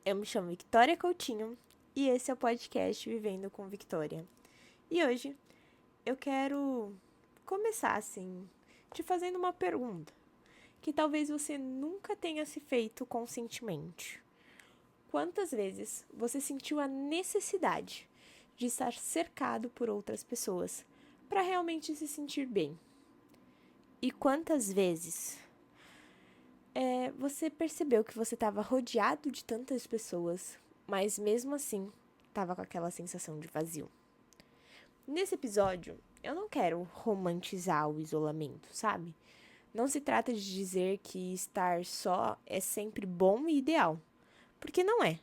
Eu me chamo Victoria Coutinho e esse é o podcast Vivendo com Victoria. E hoje eu quero começar assim, te fazendo uma pergunta que talvez você nunca tenha se feito conscientemente. Quantas vezes você sentiu a necessidade de estar cercado por outras pessoas para realmente se sentir bem? E quantas vezes você percebeu que você estava rodeado de tantas pessoas, mas mesmo assim estava com aquela sensação de vazio? Nesse episódio, eu não quero romantizar o isolamento, sabe? Não se trata de dizer que estar só é sempre bom e ideal, porque não é.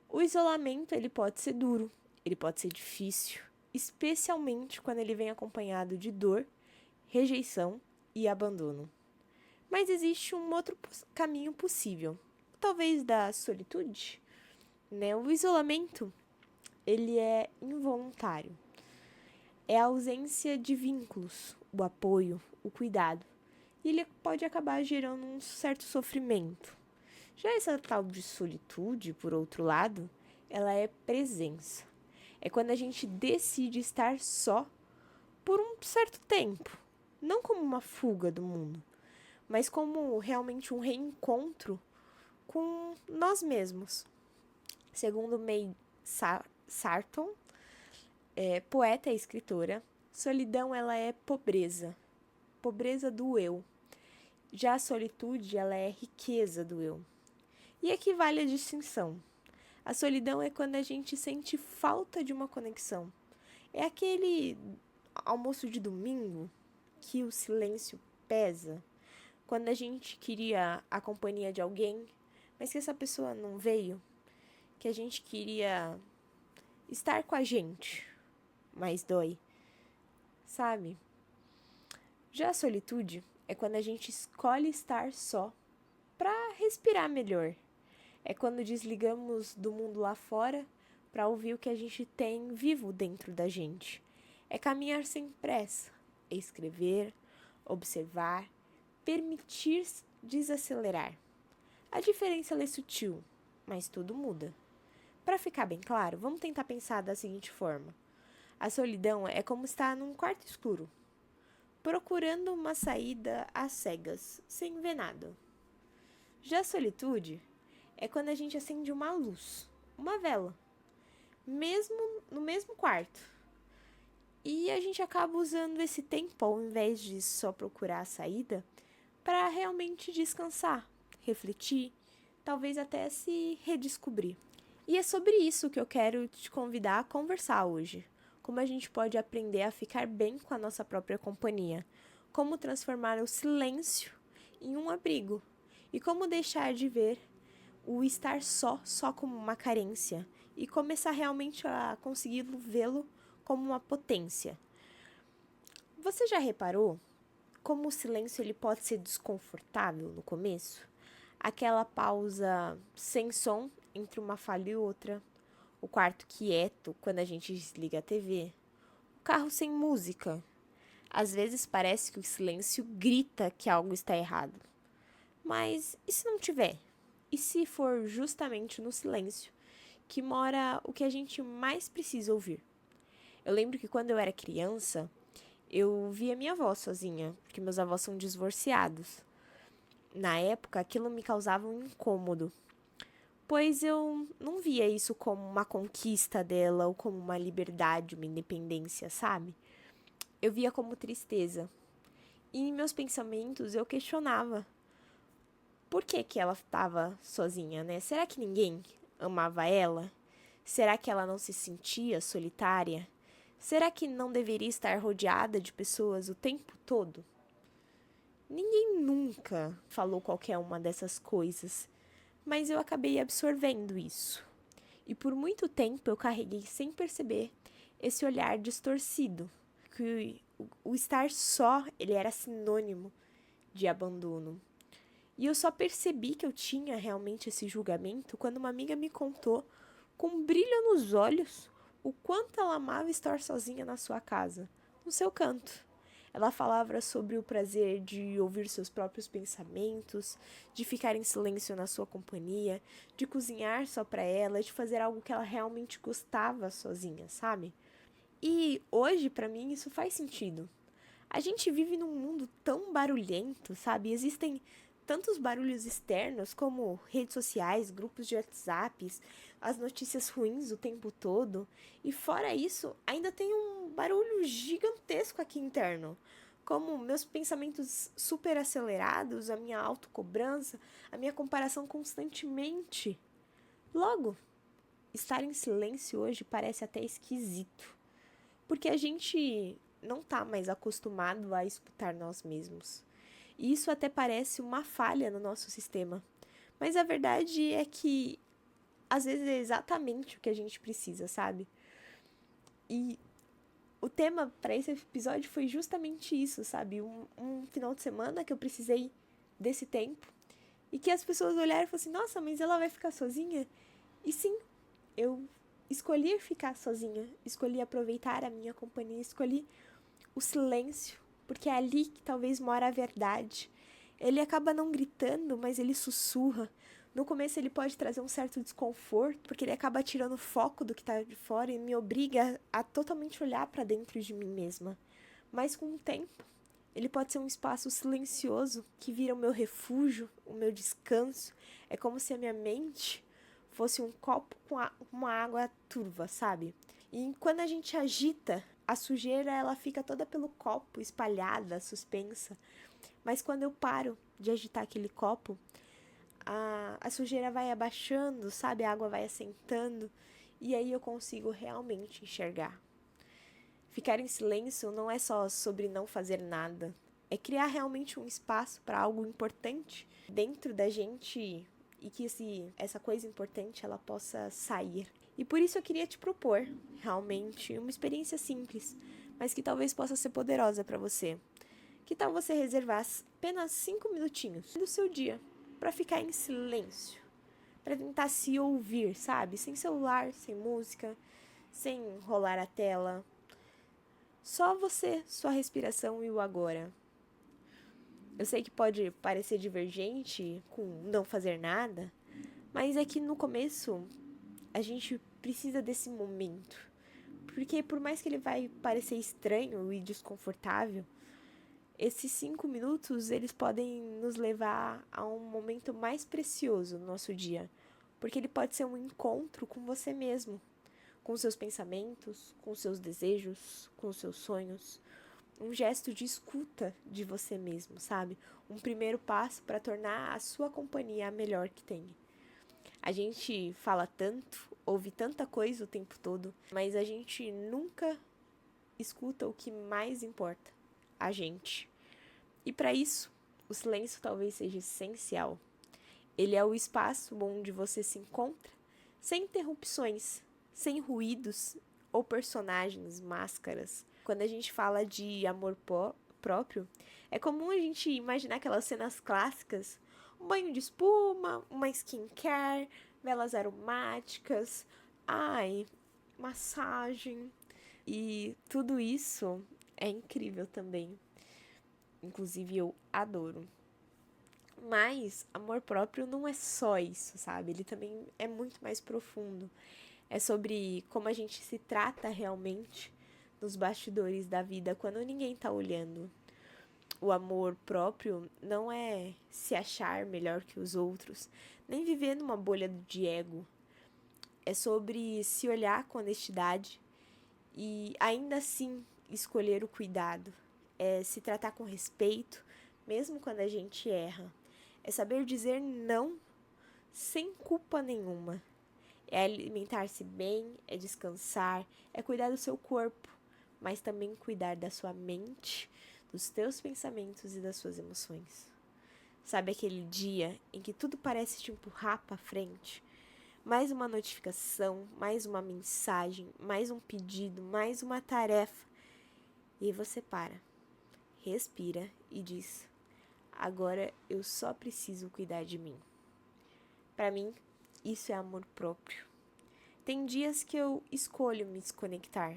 O isolamento, ele pode ser duro, ele pode ser difícil, especialmente quando ele vem acompanhado de dor, rejeição e abandono. Mas existe um outro caminho possível, talvez da solitude, né? O isolamento, ele é involuntário. É a ausência de vínculos, o apoio, o cuidado. E ele pode acabar gerando um certo sofrimento. Já essa tal de solitude, por outro lado, ela é presença. É quando a gente decide estar só por um certo tempo. Não como uma fuga do mundo, mas como realmente um reencontro com nós mesmos. Segundo May Sarton, poeta e escritora, solidão ela é pobreza, pobreza do eu. Já a solitude ela é riqueza do eu. E aqui vale a distinção. A solidão é quando a gente sente falta de uma conexão. É aquele almoço de domingo que o silêncio pesa, quando a gente queria a companhia de alguém, mas que essa pessoa não veio, que a gente queria estar com a gente, mas dói, sabe? Já a solitude é quando a gente escolhe estar só para respirar melhor. É quando desligamos do mundo lá fora para ouvir o que a gente tem vivo dentro da gente. É caminhar sem pressa, é escrever, observar, permitir desacelerar. A diferença é sutil, mas tudo muda. Para ficar bem claro, vamos tentar pensar da seguinte forma: a solidão é como estar num quarto escuro, procurando uma saída às cegas, sem ver nada. Já a solitude é quando a gente acende uma luz, uma vela, mesmo no mesmo quarto. E a gente acaba usando esse tempo, ao invés de só procurar a saída, para realmente descansar, refletir, talvez até se redescobrir. E é sobre isso que eu quero te convidar a conversar hoje. Como a gente pode aprender a ficar bem com a nossa própria companhia. Como transformar o silêncio em um abrigo. E como deixar de ver o estar só como uma carência. E começar realmente a conseguir vê-lo como uma potência. Você já reparou como o silêncio ele pode ser desconfortável no começo? Aquela pausa sem som entre uma fala e outra, o quarto quieto quando a gente desliga a TV, o carro sem música. Às vezes parece que o silêncio grita que algo está errado. Mas e se não tiver? E se for justamente no silêncio que mora o que a gente mais precisa ouvir? Eu lembro que quando eu era criança, eu via minha avó sozinha, porque meus avós são divorciados. Na época, aquilo me causava um incômodo, pois eu não via isso como uma conquista dela ou como uma liberdade, uma independência, sabe? Eu via como tristeza. E em meus pensamentos eu questionava por que ela estava sozinha, né? Será que ninguém amava ela? Será que ela não se sentia solitária? Será que não deveria estar rodeada de pessoas o tempo todo? Ninguém nunca falou qualquer uma dessas coisas, mas eu acabei absorvendo isso. E por muito tempo eu carreguei sem perceber esse olhar distorcido, que o estar só, ele era sinônimo de abandono. E eu só percebi que eu tinha realmente esse julgamento quando uma amiga me contou, com um brilho nos olhos, o quanto ela amava estar sozinha na sua casa, no seu canto. Ela falava sobre o prazer de ouvir seus próprios pensamentos, de ficar em silêncio na sua companhia, de cozinhar só para ela, de fazer algo que ela realmente gostava sozinha, sabe? E hoje, para mim, isso faz sentido. A gente vive num mundo tão barulhento, sabe? Existem tantos barulhos externos, como redes sociais, grupos de WhatsApps, as notícias ruins o tempo todo. E fora isso, ainda tem um barulho gigantesco aqui interno. Como meus pensamentos super acelerados, a minha autocobrança, a minha comparação constantemente. Logo, estar em silêncio hoje parece até esquisito. Porque a gente não tá mais acostumado a escutar nós mesmos. E isso até parece uma falha no nosso sistema. Mas a verdade é que às vezes é exatamente o que a gente precisa, sabe? E o tema para esse episódio foi justamente isso, sabe? Um final de semana que eu precisei desse tempo e que as pessoas olharam e falaram assim: nossa, mas ela vai ficar sozinha? E sim, eu escolhi ficar sozinha, escolhi aproveitar a minha companhia, escolhi o silêncio, porque é ali que talvez mora a verdade. Ele acaba não gritando, mas ele sussurra. No começo ele pode trazer um certo desconforto, porque ele acaba tirando o foco do que está de fora e me obriga a totalmente olhar para dentro de mim mesma. Mas com o tempo, ele pode ser um espaço silencioso que vira o meu refúgio, o meu descanso. É como se a minha mente fosse um copo com uma água turva, sabe? E quando a gente agita, a sujeira ela fica toda pelo copo, espalhada, suspensa. Mas quando eu paro de agitar aquele copo, a sujeira vai abaixando, sabe? A água vai assentando. E aí eu consigo realmente enxergar. Ficar em silêncio não é só sobre não fazer nada. É criar realmente um espaço para algo importante dentro da gente e que essa coisa importante ela possa sair. E por isso eu queria te propor, realmente, uma experiência simples, mas que talvez possa ser poderosa para você. Que tal você reservar apenas 5 minutinhos do seu dia para ficar em silêncio? Para tentar se ouvir, sabe? Sem celular, sem música, sem rolar a tela. Só você, sua respiração e o agora. Eu sei que pode parecer divergente com não fazer nada, mas é que no começo a gente precisa desse momento. Porque por mais que ele vai parecer estranho e desconfortável, esses 5 minutos eles podem nos levar a um momento mais precioso no nosso dia. Porque ele pode ser um encontro com você mesmo, com seus pensamentos, com seus desejos, com seus sonhos. Um gesto de escuta de você mesmo, sabe? Um primeiro passo para tornar a sua companhia a melhor que tem. A gente fala tanto, ouve tanta coisa o tempo todo, mas a gente nunca escuta o que mais importa, a gente. E para isso, o silêncio talvez seja essencial. Ele é o espaço onde você se encontra, sem interrupções, sem ruídos ou personagens, máscaras. Quando a gente fala de amor próprio, é comum a gente imaginar aquelas cenas clássicas, um banho de espuma, uma skincare, velas aromáticas, massagem. E tudo isso é incrível também. Inclusive eu adoro. Mas amor próprio não é só isso, sabe? Ele também é muito mais profundo. É sobre como a gente se trata realmente nos bastidores da vida quando ninguém tá olhando. O amor próprio não é se achar melhor que os outros, nem viver numa bolha de ego. É sobre se olhar com honestidade e ainda assim escolher o cuidado. É se tratar com respeito, mesmo quando a gente erra. É saber dizer não sem culpa nenhuma. É alimentar-se bem, é descansar, é cuidar do seu corpo, mas também cuidar da sua mente, dos teus pensamentos e das suas emoções. Sabe aquele dia em que tudo parece te empurrar para frente? Mais uma notificação, mais uma mensagem, mais um pedido, mais uma tarefa. E aí você para, respira e diz: agora eu só preciso cuidar de mim. Para mim, isso é amor próprio. Tem dias que eu escolho me desconectar.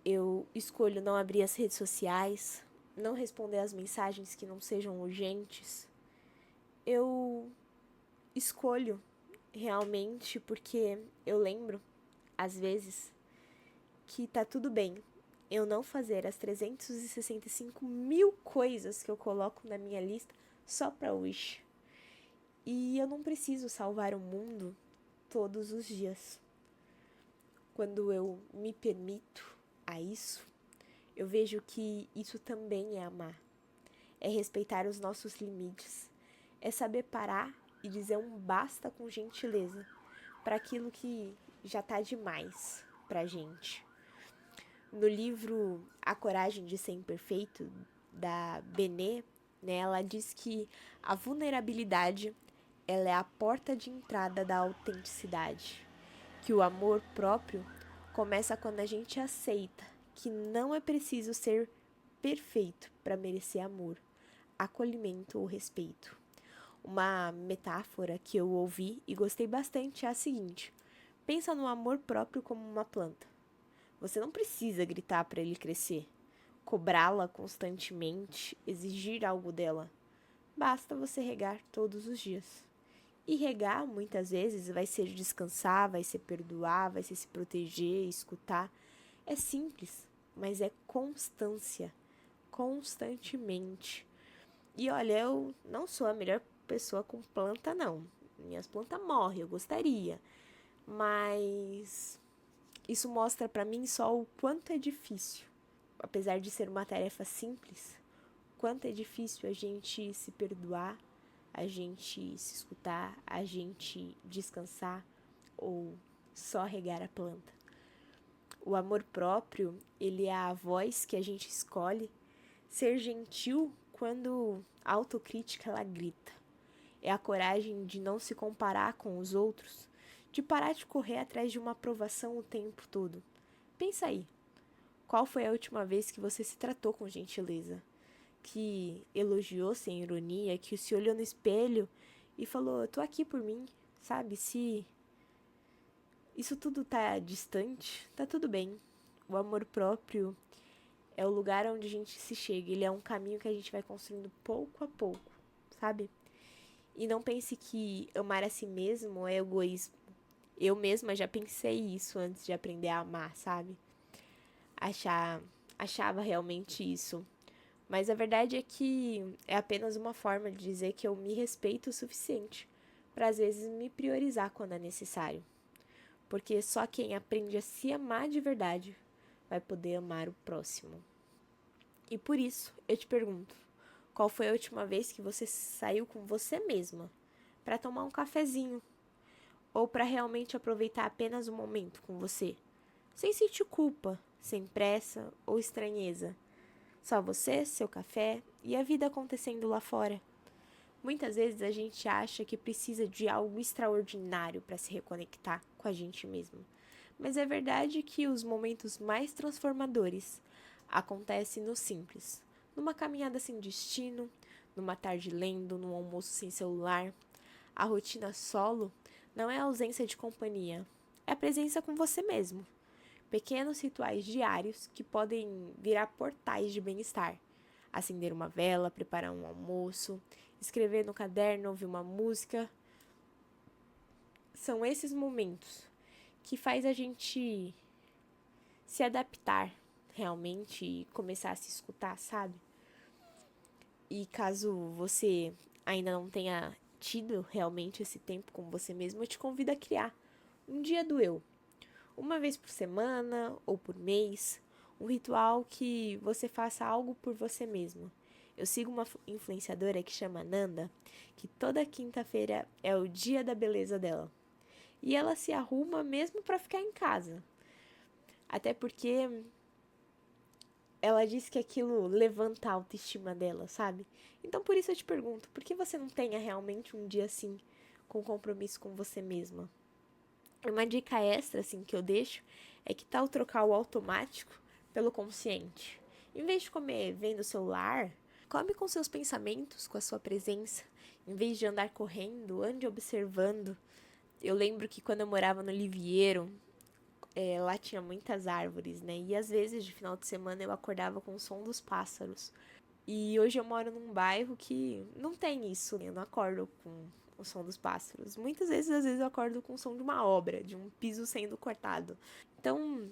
Eu escolho não abrir as redes sociais, não responder as mensagens que não sejam urgentes. Eu escolho realmente porque eu lembro, às vezes, que tá tudo bem eu não fazer as 365 mil coisas que eu coloco na minha lista só pra Wish. E eu não preciso salvar o mundo todos os dias. Quando eu me permito a isso, eu vejo que isso também é amar. É respeitar os nossos limites. É saber parar e dizer um basta com gentileza para aquilo que já tá demais pra gente. No livro A Coragem de Ser Imperfeito, da Bené, né, ela diz que a vulnerabilidade ela é a porta de entrada da autenticidade. Que o amor próprio começa quando a gente aceita que não é preciso ser perfeito para merecer amor, acolhimento ou respeito. Uma metáfora que eu ouvi e gostei bastante é a seguinte: pensa no amor próprio como uma planta. Você não precisa gritar para ele crescer, cobrá-la constantemente, exigir algo dela. Basta você regar todos os dias. E regar, muitas vezes, vai ser descansar, vai ser perdoar, vai ser se proteger, escutar. É simples, mas é constância, constantemente. E olha, eu não sou a melhor pessoa com planta, não. Minhas plantas morrem, eu gostaria. Mas isso mostra pra mim só o quanto é difícil. Apesar de ser uma tarefa simples, quanto é difícil a gente se perdoar, a gente se escutar, a gente descansar ou só regar a planta. O amor próprio, ele é a voz que a gente escolhe ser gentil quando a autocrítica ela grita. É a coragem de não se comparar com os outros, de parar de correr atrás de uma aprovação o tempo todo. Pensa aí, qual foi a última vez que você se tratou com gentileza? Que elogiou sem ironia, que se olhou no espelho e falou, eu tô aqui por mim, sabe? Se isso tudo tá distante, tá tudo bem. O amor próprio é o lugar onde a gente se chega, ele é um caminho que a gente vai construindo pouco a pouco, sabe? E não pense que amar a si mesmo é egoísmo. Eu mesma já pensei isso antes de aprender a amar, sabe? Achava realmente isso. Mas a verdade é que é apenas uma forma de dizer que eu me respeito o suficiente para às vezes me priorizar quando é necessário. Porque só quem aprende a se amar de verdade vai poder amar o próximo. E por isso eu te pergunto, qual foi a última vez que você saiu com você mesma para tomar um cafezinho ou para realmente aproveitar apenas o momento com você, sem sentir culpa, sem pressa ou estranheza? Só você, seu café e a vida acontecendo lá fora. Muitas vezes a gente acha que precisa de algo extraordinário para se reconectar com a gente mesmo. Mas é verdade que os momentos mais transformadores acontecem no simples, numa caminhada sem destino, numa tarde lendo, num almoço sem celular. A rotina solo não é a ausência de companhia, é a presença com você mesmo. Pequenos rituais diários que podem virar portais de bem-estar. Acender uma vela, preparar um almoço, escrever no caderno, ouvir uma música. São esses momentos que faz a gente se adaptar realmente e começar a se escutar, sabe? E caso você ainda não tenha tido realmente esse tempo com você mesmo, eu te convido a criar um dia do eu. Uma vez por semana ou por mês, um ritual que você faça algo por você mesmo. Eu sigo uma influenciadora que chama Nanda, que toda quinta-feira é o dia da beleza dela. E ela se arruma mesmo para ficar em casa. Até porque ela diz que aquilo levanta a autoestima dela, sabe? Então por isso eu te pergunto, por que você não tenha realmente um dia assim, com compromisso com você mesma? Uma dica extra, assim, que eu deixo é que tal trocar o automático pelo consciente. Em vez de comer vendo o celular, come com seus pensamentos, com a sua presença. Em vez de andar correndo, ande observando. Eu lembro que quando eu morava no Liviero, Lá tinha muitas árvores, né? E às vezes, de final de semana, eu acordava com o som dos pássaros. E hoje eu moro num bairro que não tem isso. Eu não acordo com o som dos pássaros. Muitas vezes, às vezes, eu acordo com o som de uma obra, de um piso sendo cortado. Então,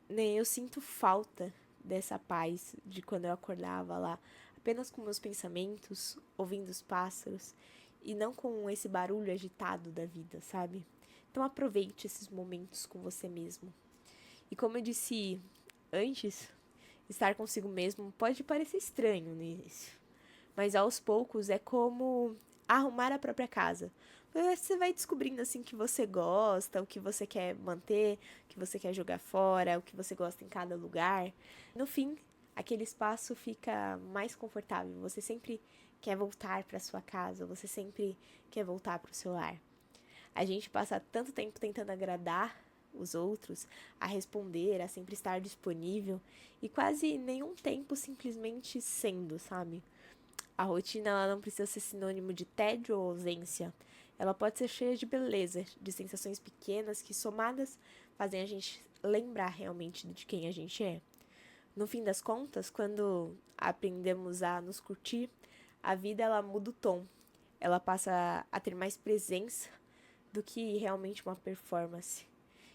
né, eu sinto falta dessa paz de quando eu acordava lá, apenas com meus pensamentos, ouvindo os pássaros e não com esse barulho agitado da vida, sabe? Então aproveite esses momentos com você mesmo. E como eu disse antes, estar consigo mesmo pode parecer estranho no início, mas aos poucos é como arrumar a própria casa. Você vai descobrindo assim o que você gosta, o que você quer manter, o que você quer jogar fora, o que você gosta em cada lugar. No fim, aquele espaço fica mais confortável. Você sempre quer voltar para sua casa, você sempre quer voltar para o seu lar. A gente passa tanto tempo tentando agradar os outros, a responder, a sempre estar disponível e quase nenhum tempo simplesmente sendo, sabe? A rotina ela não precisa ser sinônimo de tédio ou ausência. Ela pode ser cheia de beleza, de sensações pequenas que, somadas, fazem a gente lembrar realmente de quem a gente é. No fim das contas, quando aprendemos a nos curtir, a vida ela muda o tom. Ela passa a ter mais presença do que realmente uma performance.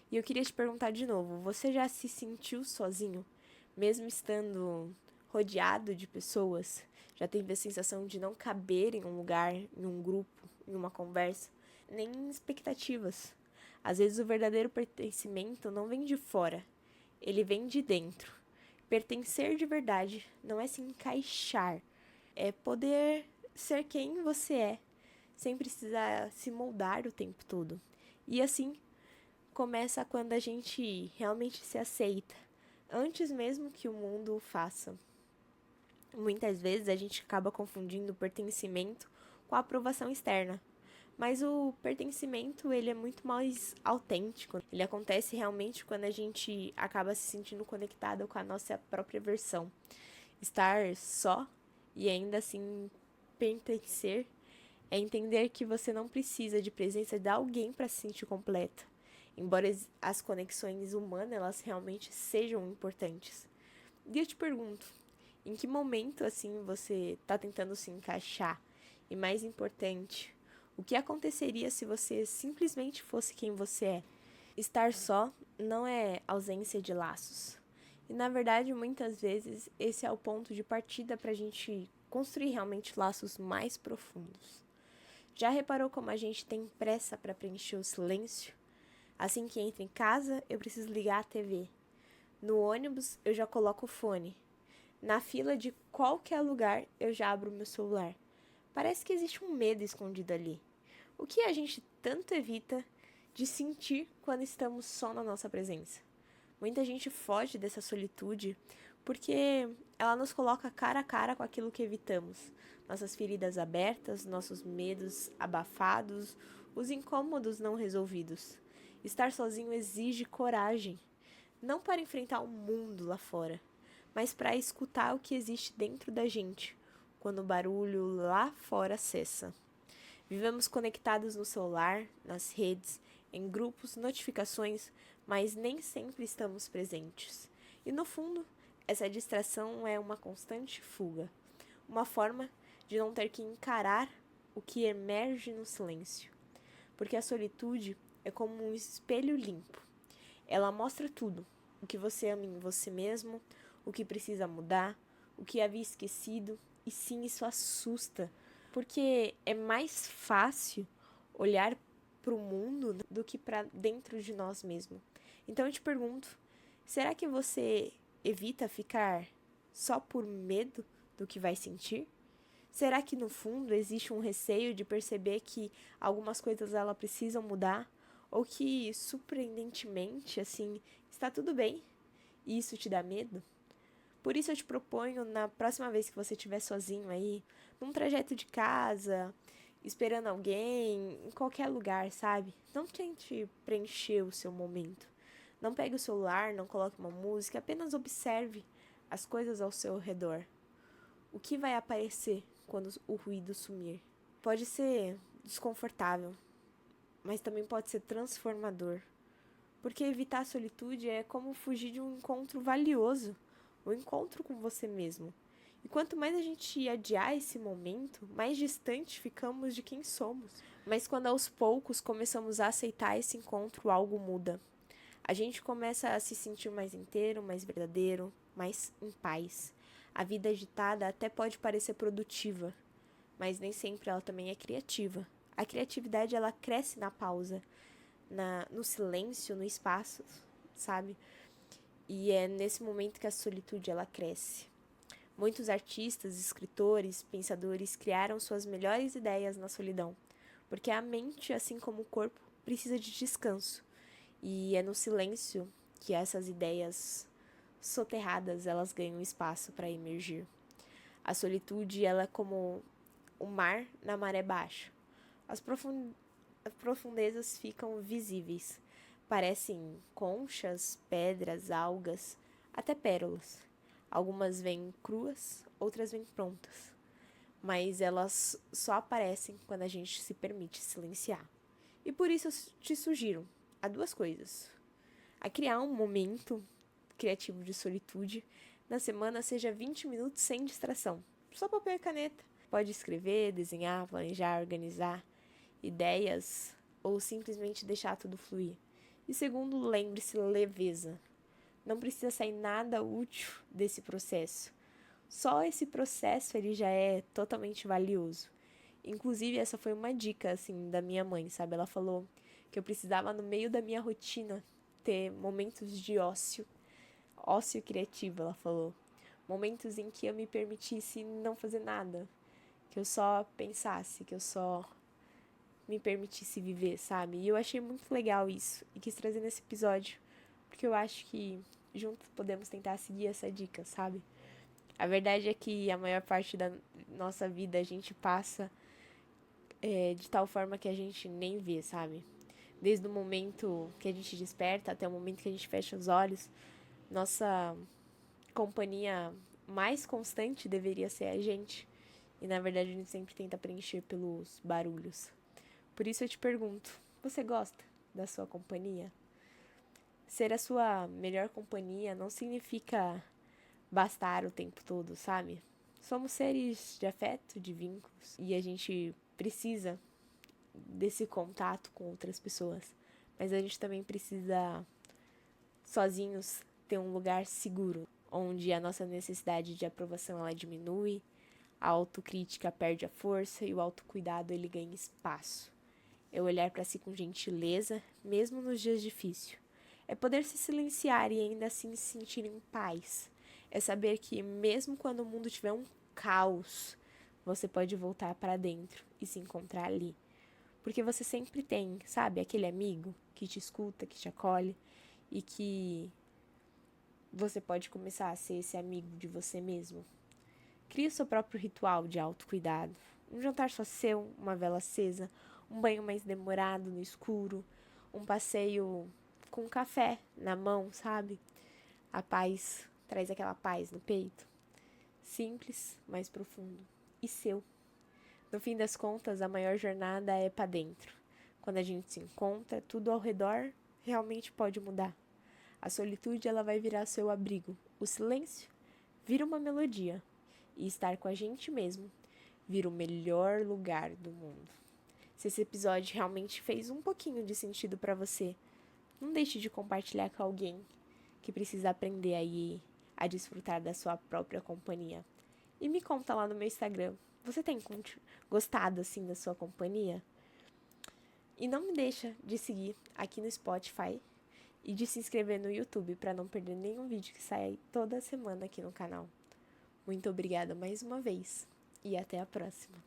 E eu queria te perguntar de novo, você já se sentiu sozinho, mesmo estando rodeado de pessoas? Já teve a sensação de não caber em um lugar, em um grupo, em uma conversa, nem em expectativas? Às vezes o verdadeiro pertencimento não vem de fora, ele vem de dentro. Pertencer de verdade não é se encaixar, é poder ser quem você é, sem precisar se moldar o tempo todo. E assim começa quando a gente realmente se aceita, antes mesmo que o mundo o faça. Muitas vezes a gente acaba confundindo o pertencimento com a aprovação externa. Mas o pertencimento, ele é muito mais autêntico. Ele acontece realmente quando a gente acaba se sentindo conectado com a nossa própria versão. Estar só e ainda assim pertencer é entender que você não precisa de presença de alguém para se sentir completo. Embora as conexões humanas elas realmente sejam importantes. E eu te pergunto, em que momento assim você está tentando se encaixar? E mais importante, o que aconteceria se você simplesmente fosse quem você é? Estar só não é ausência de laços. E na verdade, muitas vezes, esse é o ponto de partida para a gente construir realmente laços mais profundos. Já reparou como a gente tem pressa para preencher o silêncio? Assim que entra em casa, eu preciso ligar a TV. No ônibus, eu já coloco o fone. Na fila de qualquer lugar, eu já abro meu celular. Parece que existe um medo escondido ali. O que a gente tanto evita de sentir quando estamos só na nossa presença? Muita gente foge dessa solitude porque ela nos coloca cara a cara com aquilo que evitamos. Nossas feridas abertas, nossos medos abafados, os incômodos não resolvidos. Estar sozinho exige coragem, não para enfrentar o mundo lá fora, mas para escutar o que existe dentro da gente, quando o barulho lá fora cessa. Vivemos conectados no celular, nas redes, em grupos, notificações, mas nem sempre estamos presentes. E no fundo, essa distração é uma constante fuga, uma forma de não ter que encarar o que emerge no silêncio. Porque a solitude é como um espelho limpo. Ela mostra tudo: o que você ama em você mesmo, o que precisa mudar, o que havia esquecido. E sim, isso assusta, porque é mais fácil olhar para o mundo do que para dentro de nós mesmos. Então eu te pergunto, será que você evita ficar só por medo do que vai sentir? Será que no fundo existe um receio de perceber que algumas coisas ela precisam mudar ou que surpreendentemente assim está tudo bem e isso te dá medo? Por isso eu te proponho, na próxima vez que você estiver sozinho aí, num trajeto de casa, esperando alguém, em qualquer lugar, sabe? Não tente preencher o seu momento. Não pegue o celular, não coloque uma música, apenas observe as coisas ao seu redor. O que vai aparecer quando o ruído sumir? Pode ser desconfortável, mas também pode ser transformador. Porque evitar a solitude é como fugir de um encontro valioso, o encontro com você mesmo. E quanto mais a gente adiar esse momento, mais distante ficamos de quem somos. Mas quando aos poucos começamos a aceitar esse encontro, algo muda. A gente começa a se sentir mais inteiro, mais verdadeiro, mais em paz. A vida agitada até pode parecer produtiva, mas nem sempre ela também é criativa. A criatividade, ela cresce na pausa, no silêncio, no espaço, sabe? E é nesse momento que a solitude, ela cresce. Muitos artistas, escritores, pensadores criaram suas melhores ideias na solidão, porque a mente, assim como o corpo, precisa de descanso. E é no silêncio que essas ideias soterradas, elas ganham espaço para emergir. A solitude, ela é como o mar na maré baixa. As profundezas ficam visíveis. Parecem conchas, pedras, algas, até pérolas. Algumas vêm cruas, outras vêm prontas. Mas elas só aparecem quando a gente se permite silenciar. E por isso eu te sugiro a duas coisas. A criar um momento criativo de solitude. Na semana, seja 20 minutos sem distração. Só papel e caneta. Pode escrever, desenhar, planejar, organizar ideias ou simplesmente deixar tudo fluir. E segundo, lembre-se, leveza. Não precisa sair nada útil desse processo. Só esse processo ele já é totalmente valioso. Inclusive, essa foi uma dica assim da minha mãe, sabe? Ela falou que eu precisava no meio da minha rotina ter momentos de ócio criativo, ela falou. Momentos em que eu me permitisse não fazer nada, que eu só pensasse, que eu só me permitisse viver, sabe? E eu achei muito legal isso e quis trazer nesse episódio, porque eu acho que juntos podemos tentar seguir essa dica, sabe? A verdade é que a maior parte da nossa vida a gente passa de tal forma que a gente nem vê, sabe? Desde o momento que a gente desperta até o momento que a gente fecha os olhos, nossa companhia mais constante deveria ser a gente. E na verdade a gente sempre tenta preencher pelos barulhos. Por isso eu te pergunto, você gosta da sua companhia? Ser a sua melhor companhia não significa bastar o tempo todo, sabe? Somos seres de afeto, de vínculos, e a gente precisa desse contato com outras pessoas. Mas a gente também precisa, sozinhos, ter um lugar seguro, onde a nossa necessidade de aprovação ela diminui, a autocrítica perde a força e o autocuidado ele ganha espaço. É olhar para si com gentileza, mesmo nos dias difíceis. É poder se silenciar e ainda assim se sentir em paz. É saber que mesmo quando o mundo tiver um caos, você pode voltar para dentro e se encontrar ali. Porque você sempre tem, sabe, aquele amigo que te escuta, que te acolhe e que você pode começar a ser esse amigo de você mesmo. Crie o seu próprio ritual de autocuidado. Um jantar só seu, uma vela acesa, um banho mais demorado no escuro, um passeio com café na mão, sabe? A paz traz aquela paz no peito. Simples, mas profundo. E seu. No fim das contas, a maior jornada é para dentro. Quando a gente se encontra, tudo ao redor realmente pode mudar. A solitude ela vai virar seu abrigo. O silêncio vira uma melodia. E estar com a gente mesmo vira o melhor lugar do mundo. Se esse episódio realmente fez um pouquinho de sentido para você, não deixe de compartilhar com alguém que precisa aprender aí a desfrutar da sua própria companhia. E me conta lá no meu Instagram, você tem gostado assim da sua companhia? E não me deixa de seguir aqui no Spotify e de se inscrever no YouTube para não perder nenhum vídeo que sai toda semana aqui no canal. Muito obrigada mais uma vez e até a próxima.